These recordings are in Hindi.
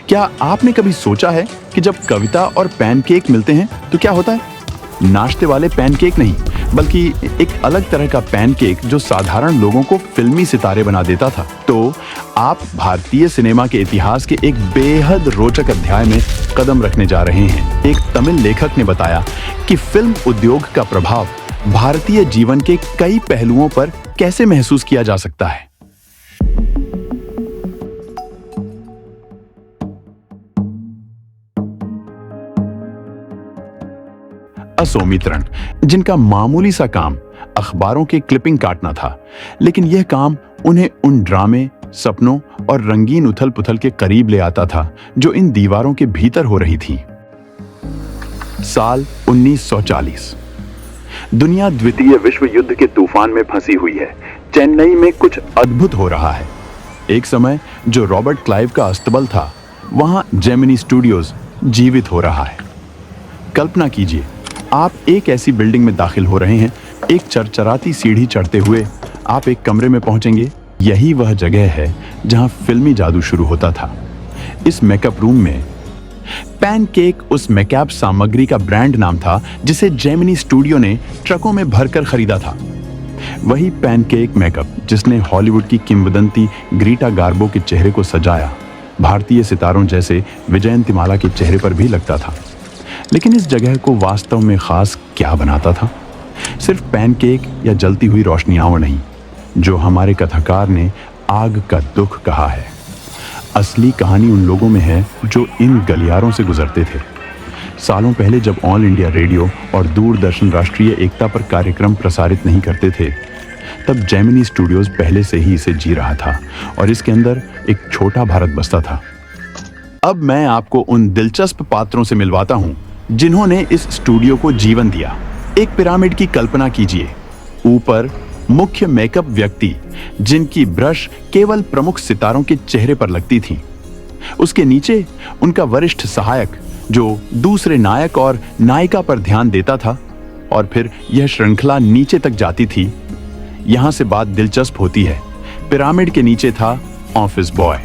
क्या आपने कभी सोचा है कि जब कविता और पैनकेक मिलते हैं तो क्या होता है? नाश्ते वाले पैनकेक नहीं, बल्कि एक अलग तरह का पैनकेक जो साधारण लोगों को फिल्मी सितारे बना देता था। तो आप भारतीय सिनेमा के इतिहास के एक बेहद रोचक अध्याय में कदम रखने जा रहे हैं। एक तमिल लेखक ने बताया कि फिल्म उद्योग का प्रभाव भारतीय जीवन के कई पहलुओं पर कैसे महसूस किया जा सकता है। असौमित्रण, जिनका मामूली सा काम अखबारों के क्लिपिंग काटना था, लेकिन यह काम उन्हें उन ड्रामे, सपनों और रंगीन उथल पुथल के करीब ले आता था जो इन दीवारों के भीतर हो रही थी। साल 1940। दुनिया द्वितीय विश्व युद्ध के तूफान में फंसी हुई है। चेन्नई में कुछ अद्भुत हो रहा है। एक समय जो रॉबर्ट क्लाइव का अस्तबल था, वहां जेमिनी स्टूडियोज जीवित हो रहा है। कल्पना कीजिए, आप एक ऐसी बिल्डिंग में दाखिल हो रहे हैं। एक चरचराती सीढ़ी चढ़ते हुए आप एक कमरे में पहुंचेंगे। यही वह जगह है जहां फिल्मी जादू शुरू होता था। इस मेकअप रूम में पैनकेक उस मेकअप सामग्री का ब्रांड नाम था जिसे जेमिनी स्टूडियो ने ट्रकों में भरकर खरीदा था। वही पैनकेक मेकअप जिसने हॉलीवुड की किंवदंती ग्रीटा गार्बो के चेहरे को सजाया, भारतीय सितारों जैसे विजयंतिमाला के चेहरे पर भी लगता था। लेकिन इस जगह को वास्तव में खास क्या बनाता था? सिर्फ पैनकेक या जलती हुई रोशनियां नहीं, जो हमारे कथाकार ने आग का दुख कहा है। असली कहानी उन लोगों में है जो इन गलियारों से गुजरते थे। सालों पहले जब ऑल इंडिया रेडियो और दूरदर्शन राष्ट्रीय एकता पर कार्यक्रम प्रसारित नहीं करते थे, तब जेमिनी स्टूडियोज पहले से ही इसे जी रहा था और इसके अंदर एक छोटा भारत बसता था। अब मैं आपको उन दिलचस्प पात्रों से मिलवाता हूं जिन्होंने इस स्टूडियो को जीवन दिया। एक पिरामिड की कल्पना कीजिए। ऊपर मुख्य मेकअप व्यक्ति जिनकी ब्रश केवल प्रमुख सितारों के चेहरे पर लगती थी। उसके नीचे उनका वरिष्ठ सहायक जो दूसरे नायक और नायिका पर ध्यान देता था। और फिर यह श्रृंखला नीचे तक जाती थी। यहां से बात दिलचस्प होती है। पिरामिड के नीचे था ऑफिस बॉय।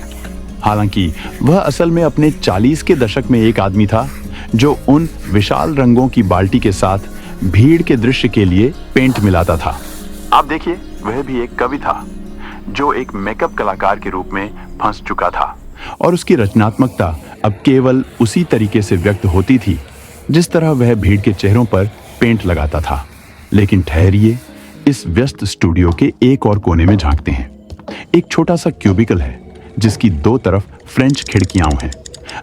हालांकि वह असल में अपने 40 के दशक में एक आदमी था जो उन विशाल रंगों की बाल्टी के साथ भीड़ के दृश्य के लिए पेंट मिलाता था। आप देखिए, वह भी एक कवि था जो एक मेकअप कलाकार के रूप में फंस चुका था और उसकी रचनात्मकता अब केवल उसी तरीके से व्यक्त होती थी जिस तरह वह भीड़ के चेहरों पर पेंट लगाता था। लेकिन ठहरिए, इस व्यस्त स्टूडियो के एक और कोने में झांकते हैं। एक छोटा सा क्यूबिकल है जिसकी दो तरफ फ्रेंच खिड़कियां हैं।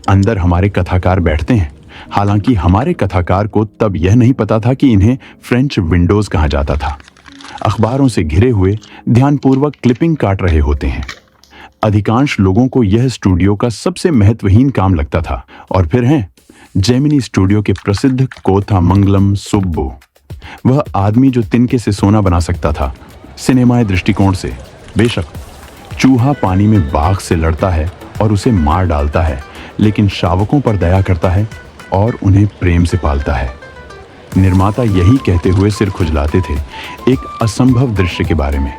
अंदर हमारे कथाकार बैठते हैं। हालांकि हमारे कथाकार को तब यह नहीं पता था कि इन्हें फ्रेंच विंडोज कहा जाता था। अखबारों से घिरे हुए ध्यानपूर्वक क्लिपिंग काट रहे होते हैं। अधिकांश लोगों को यह स्टूडियो का सबसे महत्वहीन काम लगता था। और फिर हैं जेमिनी स्टूडियो के प्रसिद्ध कोथामंगलम सुब्बू, वह आदमी जो तिनके से सोना बना सकता था। सिनेमाई दृष्टिकोण से बेशक चूहा पानी में बाघ से लड़ता है और उसे मार डालता है, लेकिन शावकों पर दया करता है और उन्हें प्रेम से पालता है। निर्माता यही कहते हुए सिर खुजलाते थे एक असंभव दृश्य के बारे में।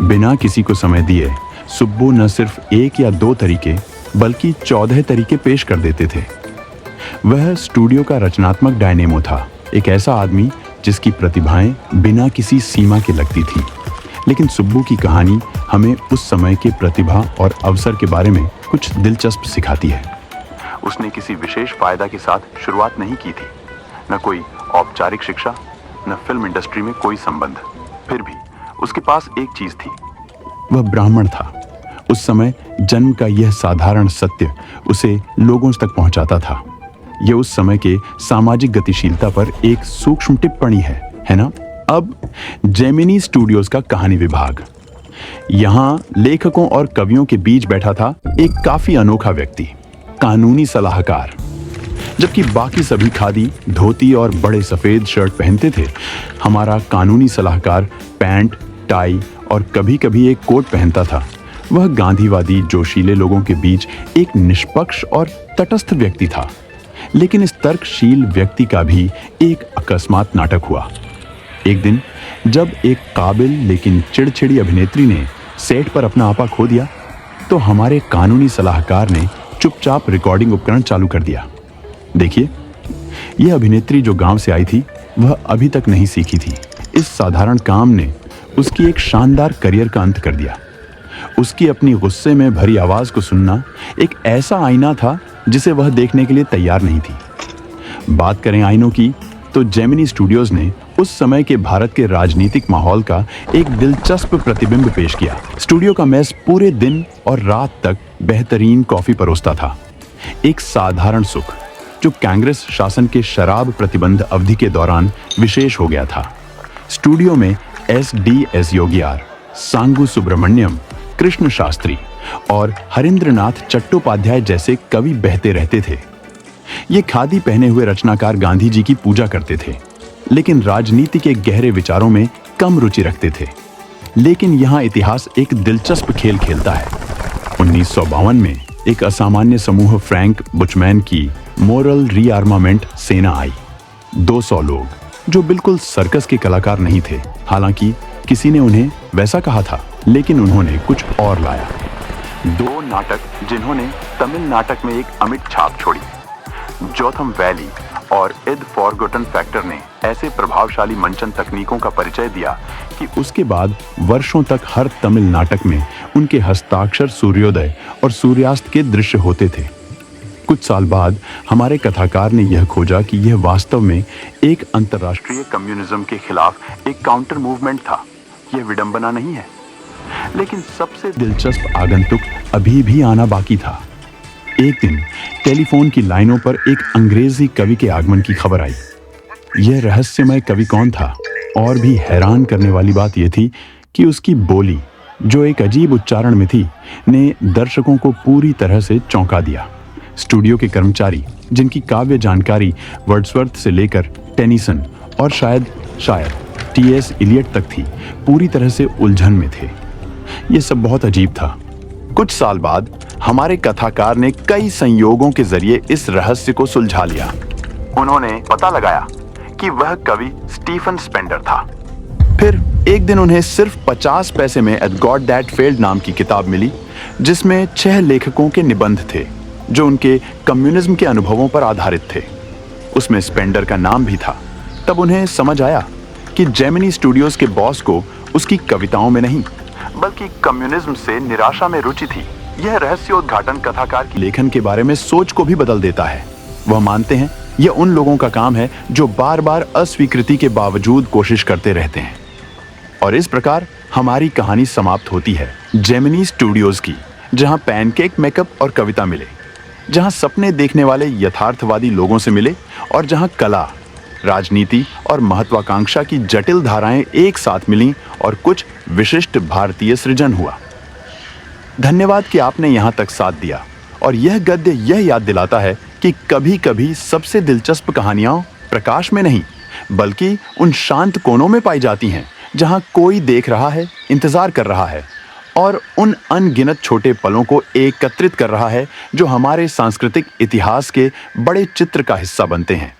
बिना किसी को समय दिए सुब्बू न सिर्फ एक या दो तरीके बल्कि 14 तरीके पेश कर देते थे। वह स्टूडियो का रचनात्मक डायनेमो था, एक ऐसा आदमी जिसकी प्रतिभाएं बिना किसी सीमा के लगती थी। लेकिन सुब्बू की कहानी हमें उस समय के प्रतिभा और अवसर के बारे में कुछ दिलचस्प सिखाती है। उसने किसी विशेष फायदा के साथ शुरुआत नहीं की थी, न कोई औपचारिक शिक्षा, न फिल्म इंडस्ट्री में कोई संबंध। फिर भी उसके पास एक चीज थी, वह ब्राह्मण था। उस समय जन्म का यह साधारण सत्य उसे लोगों तक पहुंचाता था। यह उस समय के सामाजिक गतिशीलता पर एक सूक्ष्म टिप्पणी है ना? अब जेमिनी स्टूडियोज का कहानी विभाग। यहां लेखकों और कवियों के बीच बैठा था एक काफी अनोखा व्यक्ति, कानूनी सलाहकार। जबकि बाकी सभी खादी, धोती और बड़े सफेद शर्ट पहनते थे, हमारा कानूनी सलाहकार पैंट, टाई और कभी-कभी एक कोट पहनता था। वह गांधीवादी जोशीले लोगों के बीच एक निष्पक्ष और तटस्थ व्यक्ति था। लेकिन इस तर्कशील व्यक्ति का भी एक अकस्मात नाटक हुआ। एक दिन जब एक काबिल लेकिन चिड़चिड़ी अभिनेत्री ने सेट पर अपना आपा खो दिया, तो हमारे कानूनी सलाहकार ने चुपचाप रिकॉर्डिंग उपकरण चालू कर दिया। देखिए, यह अभिनेत्री जो गांव से आई थी वह अभी तक नहीं सीखी थी। इस साधारण काम ने उसकी एक शानदार करियर का अंत कर दिया। उसकी अपनी गुस्से में भरी आवाज को सुनना एक ऐसा आईना था जिसे वह देखने के लिए तैयार नहीं थी। बात करें आईनों की, तो जेमिनी स्टूडियोज ने उस समय के भारत के राजनीतिक माहौल का एक दिलचस्प प्रतिबिंब पेश किया। स्टूडियो का मेस पूरे दिन और रात तक बेहतरीन कॉफी परोसता था, एक साधारण सुख जो कांग्रेस शासन के शराब प्रतिबंध अवधि के दौरान विशेष हो गया था। स्टूडियो में एस योगियार, सांगू सुब्रमण्यम, कृष्ण शास्त्री और हरिंद्रनाथ चट्टोपाध्याय जैसे कवि बहते रहते थे। ये खादी पहने हुए रचनाकार गांधी जी की पूजा करते थे, लेकिन राजनीति के गहरे विचारों में कम रुचि रखते थे। लेकिन यहाँ इतिहास एक दिलचस्प खेल खेलता है। 1952 में एक असामान्य समूह फ्रैंक बुचमैन की मोरल रीआर्मामेंट सेना आई। 200 लोग जो बिल्कुल सर्कस के कलाकार नहीं थे। हालांकि किसी ने उन्हें वैसा कहा था, लेकिन उन्होंने कुछ और लाया। 2 नाटक जिन्होंने तमिल नाटक में एक अमिट छाप छोड़ी। जोथम वैली और इद फॉरगॉटन फैक्टर ने ऐसे प्रभावशाली मंचन तकनीकों का परिचय दिया कि उसके बाद वर्षों तक हर तमिल नाटक में उनके हस्ताक्षर सूर्योदय और सूर्यास्त के दृश्य होते थे। कुछ साल बाद हमारे कथाकार ने यह खोजा कि यह वास्तव में एक अंतर्राष्ट्रीय कम्युनिज्म के खिलाफ एक काउंटर मूवमेंट था। यह विडंबना नहीं है, लेकिन सबसे दिलचस्प आगंतुक अभी भी आना बाकी था। एक दिन टेलीफोन की लाइनों पर एक अंग्रेजी कवि के आगमन की खबर आई। यह रहस्यमय कवि कौन था? और भी हैरान करने वाली बात यह थी कि उसकी बोली, जो एक अजीब उच्चारण में थी, ने दर्शकों को पूरी तरह से चौंका दिया। स्टूडियो के कर्मचारी, जिनकी काव्य जानकारी वर्ड्सवर्थ से लेकर टेनिसन और शायद टी.एस. इलियट तक थी, पूरी तरह से उलझन में थे। यह सब बहुत अजीब था। कुछ साल बाद हमारे कथाकार ने कई संयोगों के जरिए इस रहस्य को सुलझा लिया। उन्होंने पता लगाया कि वह कवि स्टीफन स्पेंडर था। फिर एक दिन उन्हें सिर्फ 50 पैसे में एट गॉड दैट फेल्ड नाम की किताब मिली, जिसमें 6 लेखकों के निबंध थे जो उनके कम्युनिज्म के अनुभवों पर आधारित थे। उसमें स्पेंडर का नाम भी था। तब उन्हें समझ आया कि जेमिनी स्टूडियोज के बॉस को उसकी कविताओं में नहीं, बल्कि कम्युनिज्म से निराशा में रुचि थी। यह रहस्योद्घाटन कथाकार की लेखन के बारे में सोच को भी बदल देता है। वह मानते हैं यह उन लोगों का काम है जो बार बार अस्वीकृति के बावजूद कोशिश करते रहते हैं। और इस प्रकार हमारी कहानी समाप्त होती है जेमिनी स्टूडियोज की, जहां पैनकेक मेकअप और कविता मिले, जहां सपने देखने वाले यथार्थवादी लोगों से मिले और जहां कला, राजनीति और महत्वाकांक्षा की जटिल धाराएं एक साथ मिलीं और कुछ विशिष्ट भारतीय सृजन हुआ। धन्यवाद कि आपने यहां तक साथ दिया। और यह गद्य यह याद दिलाता है कि कभी कभी सबसे दिलचस्प कहानियां प्रकाश में नहीं, बल्कि उन शांत कोनों में पाई जाती हैं जहां कोई देख रहा है, इंतजार कर रहा है और उन अनगिनत छोटे पलों को एकत्रित कर रहा है जो हमारे सांस्कृतिक इतिहास के बड़े चित्र का हिस्सा बनते हैं।